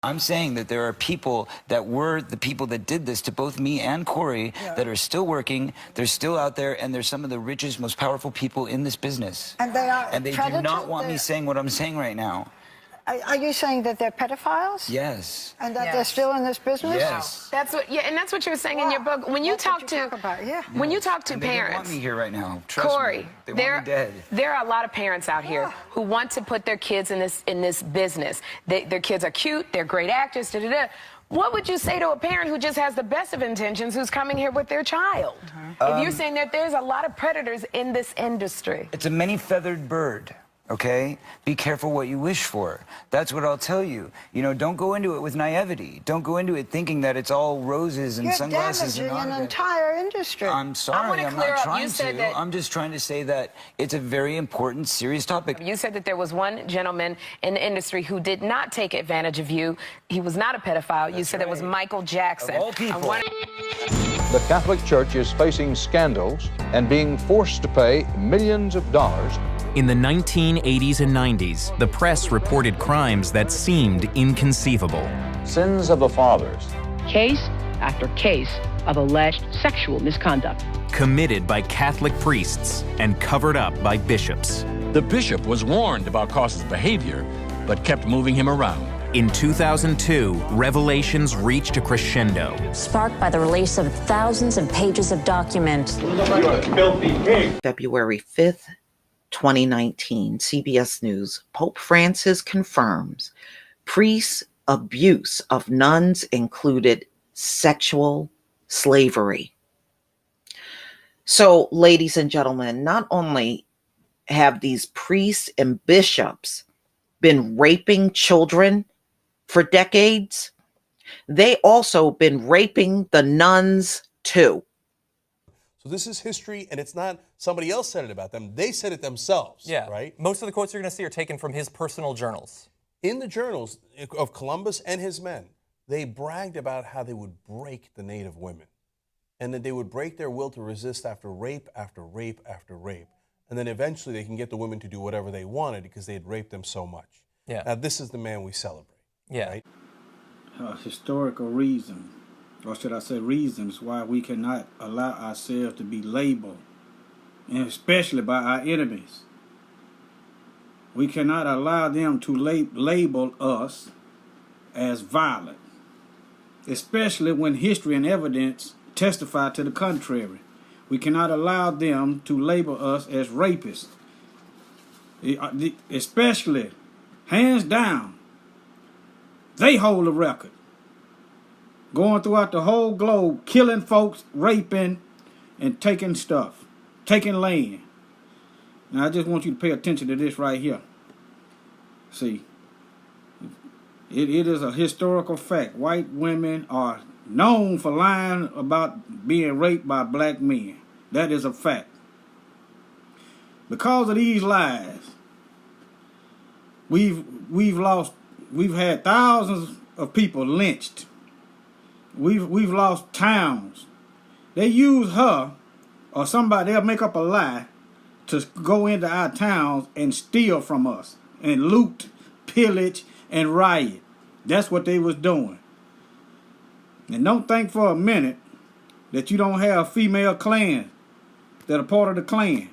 I'm saying that there are people that were the people that did this to both me and Corey that are still working, they're still out there, and they're some of the richest, most powerful people in this business. And they are And they do not want me saying what I'm saying right now. Are you saying that they're pedophiles? Yes. And that they're still in this business? Yes. That's what, and that's what you were saying in your book. When you talk to, when you talk to and parents, they don't want me here right now. Trust Corey, me. They want me dead. There are a lot of parents out here who want to put their kids in this business. Their kids are cute, they're great actors. Da, da, da. What would you say to a parent who just has the best of intentions, who's coming here with their child? If you're saying that there's a lot of predators in this industry. It's a many-feathered bird. Okay? Be careful what you wish for. That's what I'll tell you. You know, don't go into it with naivety. Don't go into it thinking that it's all roses and sunglasses. You're damaging an entire industry. I'm sorry, I'm not trying to. I'm just trying to say that it's a very important, serious topic. You said that there was one gentleman in the industry who did not take advantage of you. He was not a pedophile. You said it was Michael Jackson. Of all people. The Catholic Church is facing scandals and being forced to pay millions of dollars. In the 1980s and 90s, the press reported crimes that seemed inconceivable. Sins of the fathers. Case after case of alleged sexual misconduct. Committed by Catholic priests and covered up by bishops. The bishop was warned about Koss's behavior, but kept moving him around. In 2002, revelations reached a crescendo. Sparked by the release of thousands of pages of documents. February 5th, 2019, CBS News. Pope Francis confirms priests' abuse of nuns included sexual slavery. So, ladies and gentlemen, not only have these priests and bishops been raping children for decades, they also been raping the nuns too. So this is history, and it's not somebody else said it about them. They said it themselves, right? Most of the quotes you're going to see are taken from his personal journals. In the journals of Columbus and his men, they bragged about how they would break the native women, and that they would break their will to resist after rape, after rape, after rape. And then eventually they can get the women to do whatever they wanted because they had raped them so much. Now this is the man we celebrate, right? Historical reason, or should I say reasons, why we cannot allow ourselves to be labeled, and especially by our enemies. We cannot allow them to label us as violent, especially when history and evidence testify to the contrary. We cannot allow them to label us as rapists, especially, hands down, they hold the record. Going throughout the whole globe, killing folks, raping, and taking stuff, taking land. Now, I just want you to pay attention to this right here. See, it is a historical fact. White women are known for lying about being raped by black men. That is a fact. Because of these lies, we've had thousands of people lynched. We've lost towns. They use her or somebody, they'll make up a lie to go into our towns and steal from us and loot, pillage, and riot. That's what they was doing. And don't think for a minute that you don't have female clans that are part of the Klan.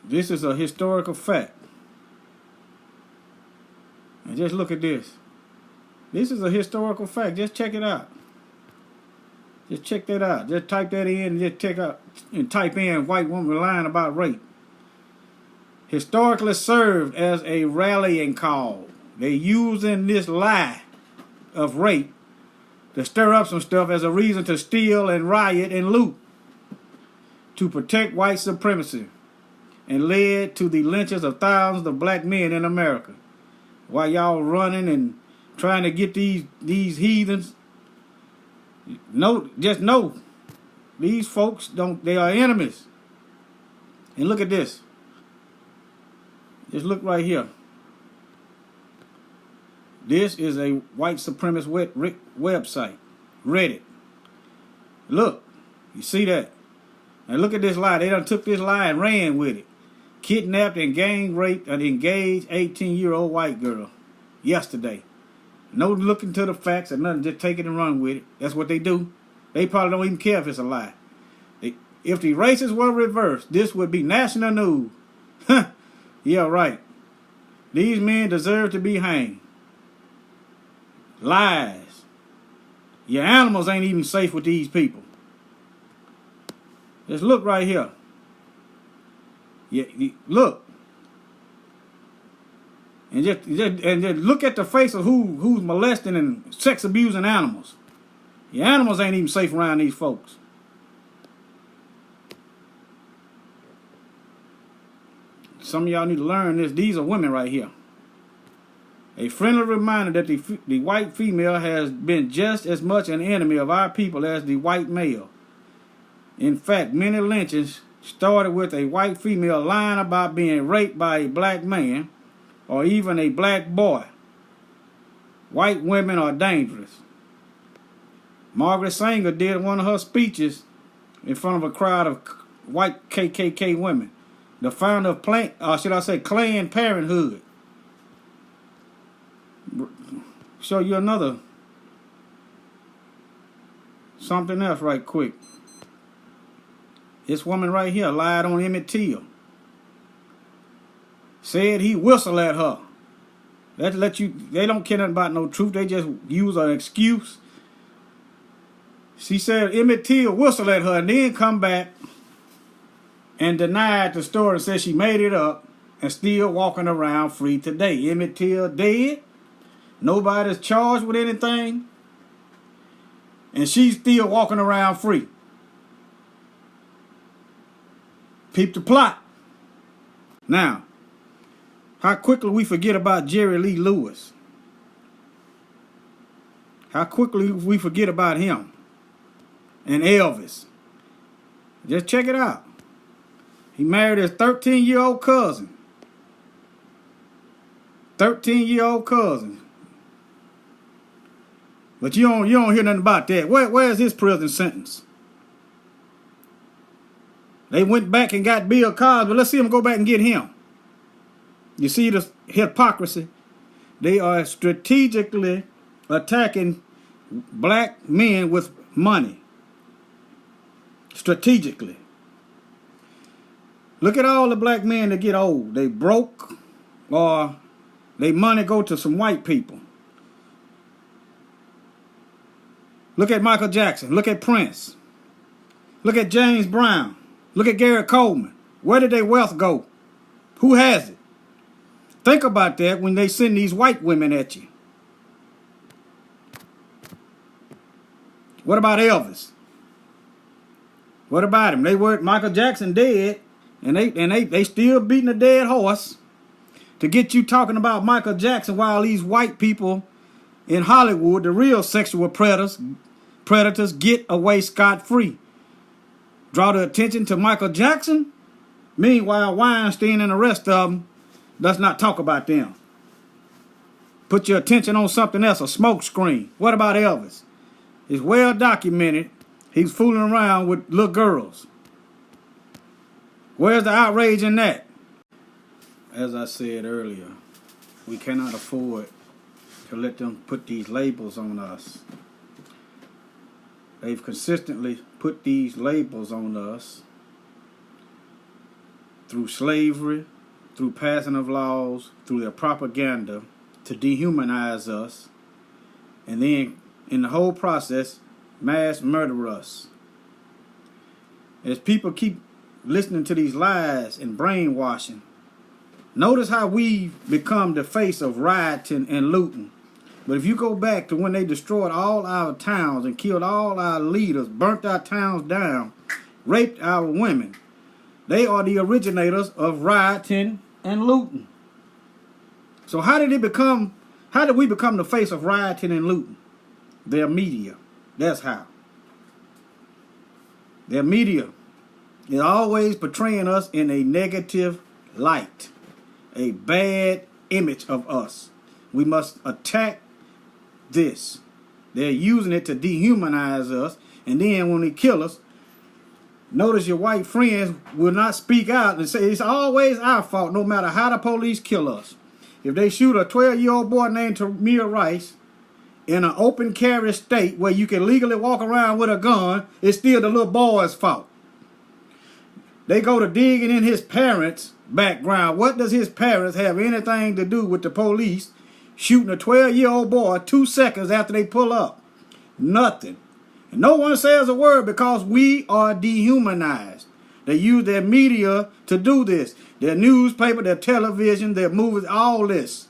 This is a historical fact. And just look at this. This is a historical fact. Just check it out. Just check that out. Just type that in and just check out and type in white woman lying about rape. Historically served as a rallying call. They're using this lie of rape to stir up some stuff as a reason to steal and riot and loot, to protect white supremacy, and led to the lynchings of thousands of black men in America. While y'all running and trying to get these heathens, just know these folks they are enemies. And look at this. Just look right here. This is a white supremacist website, Reddit. Look, you see that? And look at this lie. They done took this lie and ran with it. kidnapped and gang raped an engaged 18-year-old white girl yesterday. No looking to the facts or nothing, just take it and run with it. That's what they do. They probably don't even care if it's a lie. If the races were reversed, this would be national news. Yeah, right. These men deserve to be hanged. Lies. Your animals ain't even safe with these people. Just look right here. Yeah, look. And just look at the face of who's molesting and sex abusing animals. Your animals ain't even safe around these folks. Some of y'all need to learn this. These are women right here. A friendly reminder that the white female has been just as much an enemy of our people as the white male. In fact, many lynchings started with a white female lying about being raped by a black man or even a black boy. White women are dangerous. Margaret Sanger did one of her speeches in front of a crowd of white KKK women. The founder of Planned Parenthood. Show you something else right quick. This woman right here lied on Emmett Till. Said he whistled at her. They don't care nothing about no truth. They just use an excuse. She said Emmett Till whistled at her and then come back and denied the story and said she made it up and still walking around free today. Emmett Till dead. Nobody's charged with anything. And she's still walking around free. Peep the plot. Now, how quickly we forget about Jerry Lee Lewis. How quickly we forget about him. And Elvis. Just check it out. He married his 13-year-old cousin. 13-year-old cousin. But you don't hear nothing about that. Where's his prison sentence? They went back and got Bill Cosby. Let's see them go back and get him. You see the hypocrisy? They are strategically attacking black men with money. Strategically. Look at all the black men that get old. They broke or their money go to some white people. Look at Michael Jackson. Look at Prince. Look at James Brown. Look at Gary Coleman. Where did their wealth go? Who has it? Think about that when they send these white women at you. What about Elvis? What about him? Michael Jackson dead, and they still beating a dead horse to get you talking about Michael Jackson while these white people in Hollywood, the real sexual predators get away scot-free. Draw the attention to Michael Jackson. Meanwhile, Weinstein and the rest of them, let's not talk about them. Put your attention on something else, a smoke screen. What about Elvis? It's well documented. He's fooling around with little girls. Where's the outrage in that? As I said earlier, we cannot afford to let them put these labels on us. They've consistently put these labels on us through slavery, through passing of laws, through their propaganda to dehumanize us, and then in the whole process, mass murder us. As people keep listening to these lies and brainwashing, notice how we've become the face of rioting and looting. But if you go back to when they destroyed all our towns and killed all our leaders, burnt our towns down, raped our women, they are the originators of rioting and looting. So how did we become the face of rioting and looting? Their media. That's how. Their media is always portraying us in a negative light, a bad image of us. We must attack this. They're using it to dehumanize us, and then when they kill us, Notice your white friends will not speak out and say it's always our fault, no matter how the police kill us. If they shoot a 12-year-old boy named Tamir Rice in an open carry state where you can legally walk around with a gun, it's still the little boy's fault. They go to digging in his parents' background. What does his parents have anything to do with the police shooting a 12-year-old boy 2 seconds after they pull up? Nothing. And no one says a word because we are dehumanized. They use their media to do this. Their newspaper, their television, their movies, all this.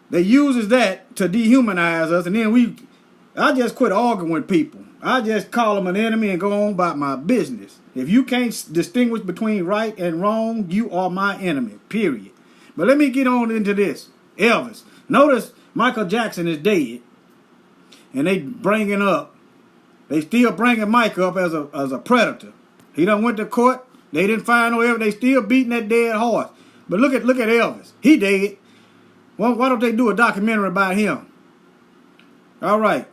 They uses that to dehumanize us, and then I just quit arguing with people. I just call them an enemy and go on about my business. If you can't distinguish between right and wrong, you are my enemy, period. But let me get on into this. Elvis. Notice Michael Jackson is dead. And they still bringing Mike up as a predator. He done went to court. They didn't find no evidence. They still beating that dead horse. But look at Elvis. He dead. Well, why don't they do a documentary about him? All right.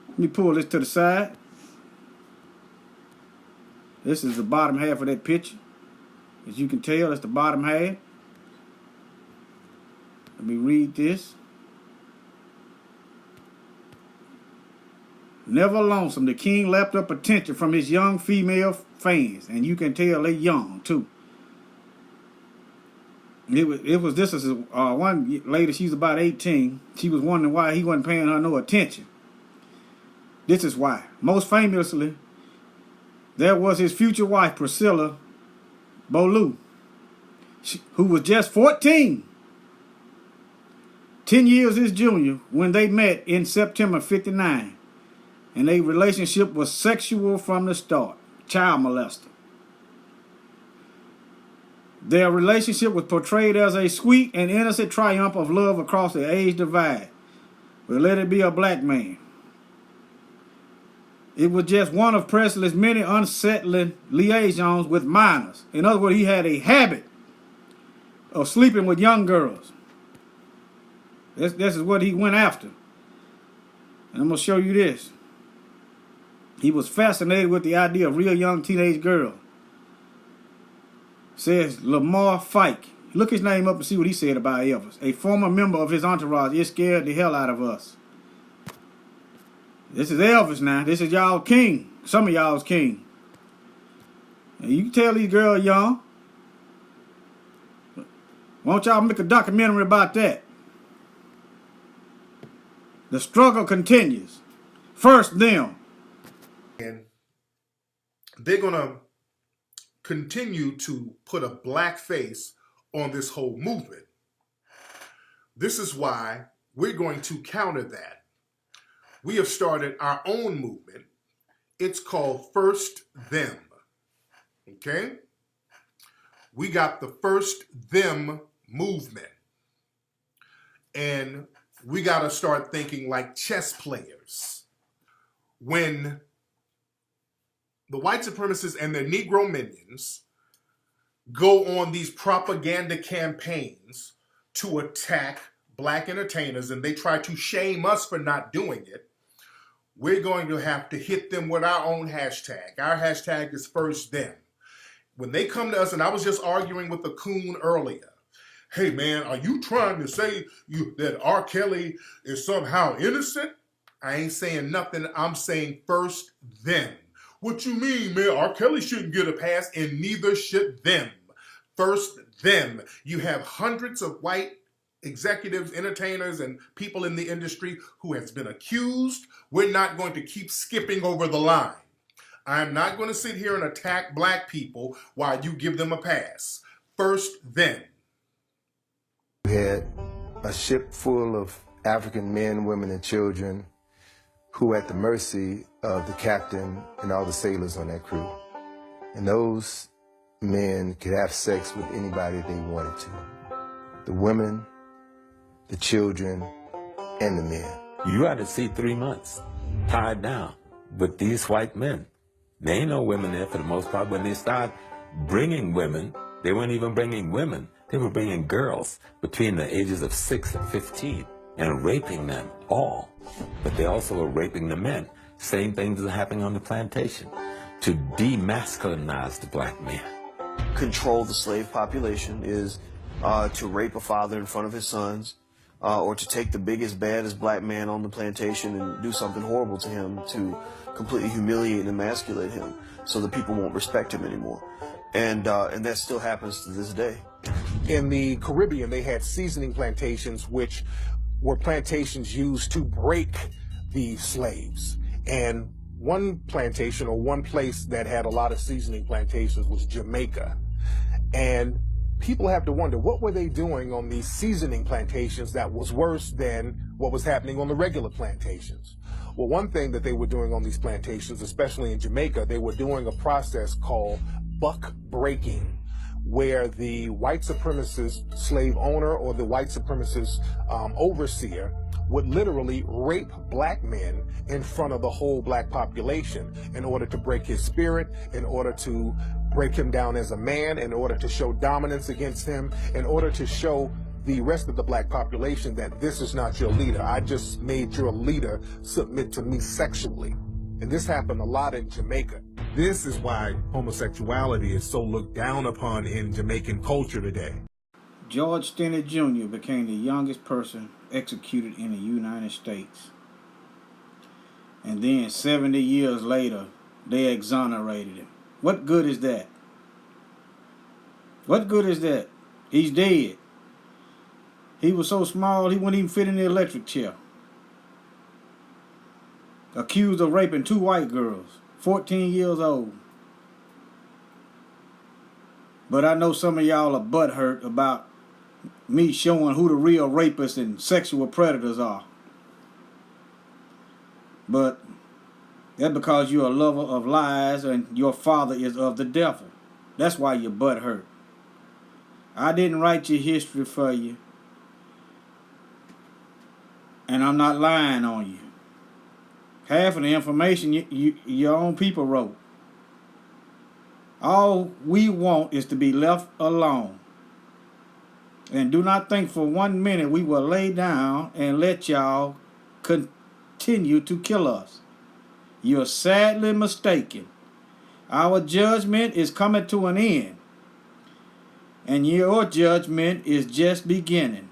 Let me pull this to the side. This is the bottom half of that picture. As you can tell, that's the bottom half. Let me read this. Never lonesome, the king lapped up attention from his young female fans, and you can tell they young too. This is one lady. She's about 18. She was wondering why he wasn't paying her no attention. This is why. Most famously, there was his future wife Priscilla Beaulieu, who was just 14, 10 years his junior when they met in September '59. And their relationship was sexual from the start. Child molester. Their relationship was portrayed as a sweet and innocent triumph of love across the age divide. But let it be a black man. It was just one of Presley's many unsettling liaisons with minors. In other words, he had a habit of sleeping with young girls. This is what he went after. And I'm going to show you this. He was fascinated with the idea of real young teenage girl. Says Lamar Fike. Look his name up and see what he said about Elvis. A former member of his entourage. It scared the hell out of us. This is Elvis now. This is y'all king. Some of y'all's king. And you can tell these girls young. Why don't y'all make a documentary about that? The struggle continues. First them. And they're going to continue to put a black face on this whole movement. This is why we're going to counter that. We have started our own movement. It's called First Them. Okay? We got the First Them movement. And we got to start thinking like chess players. When the white supremacists and their Negro minions go on these propaganda campaigns to attack black entertainers and they try to shame us for not doing it, we're going to have to hit them with our own hashtag. Our hashtag is First Them. When they come to us, and I was just arguing with the coon earlier, hey man, are you trying to say that R. Kelly is somehow innocent? I ain't saying nothing. I'm saying First Them. What you mean, man? R. Kelly shouldn't get a pass, and neither should them. First Them. You have hundreds of white executives, entertainers, and people in the industry who has been accused. We're not going to keep skipping over the line. I'm not going to sit here and attack black people while you give them a pass. First Them. We had a ship full of African men, women, and children who were at the mercy of the captain and all the sailors on that crew. And those men could have sex with anybody they wanted to. The women, the children, and the men. You had to see 3 months tied down with these white men. There ain't no women there for the most part. When they start bringing women, they weren't even bringing women. They were bringing girls between the ages of 6 and 15 and raping them all. But they also were raping the men. Same things are happening on the plantation to demasculinize the black man. Control the slave population is to rape a father in front of his sons, or to take the biggest, baddest black man on the plantation and do something horrible to him to completely humiliate and emasculate him so that people won't respect him anymore. And that still happens to this day. In the Caribbean, they had seasoning plantations, which were plantations used to break the slaves. And one plantation or one place that had a lot of seasoning plantations was Jamaica. And people have to wonder, what were they doing on these seasoning plantations that was worse than what was happening on the regular plantations? Well, one thing that they were doing on these plantations, especially in Jamaica, they were doing a process called buck breaking, where the white supremacist slave owner or the white supremacist overseer would literally rape black men in front of the whole black population in order to break his spirit, in order to break him down as a man, in order to show dominance against him, in order to show the rest of the black population that this is not your leader. I just made your leader submit to me sexually. And this happened a lot in Jamaica. This is why homosexuality is so looked down upon in Jamaican culture today. George Stinnett Jr. became the youngest person executed in the United States. And then 70 years later, they exonerated him. What good is that? What good is that? He's dead. He was so small, he wouldn't even fit in the electric chair. Accused of raping 2 white girls, 14 years old. But I know some of y'all are butthurt about me showing who the real rapists and sexual predators are. But that's because you're a lover of lies and your father is of the devil. That's why you're butthurt. I didn't write your history for you. And I'm not lying on you. Half of the information your own people wrote. All we want is to be left alone. And do not think for 1 minute we will lay down and let y'all continue to kill us. You're sadly mistaken. Our judgment is coming to an end. And your judgment is just beginning.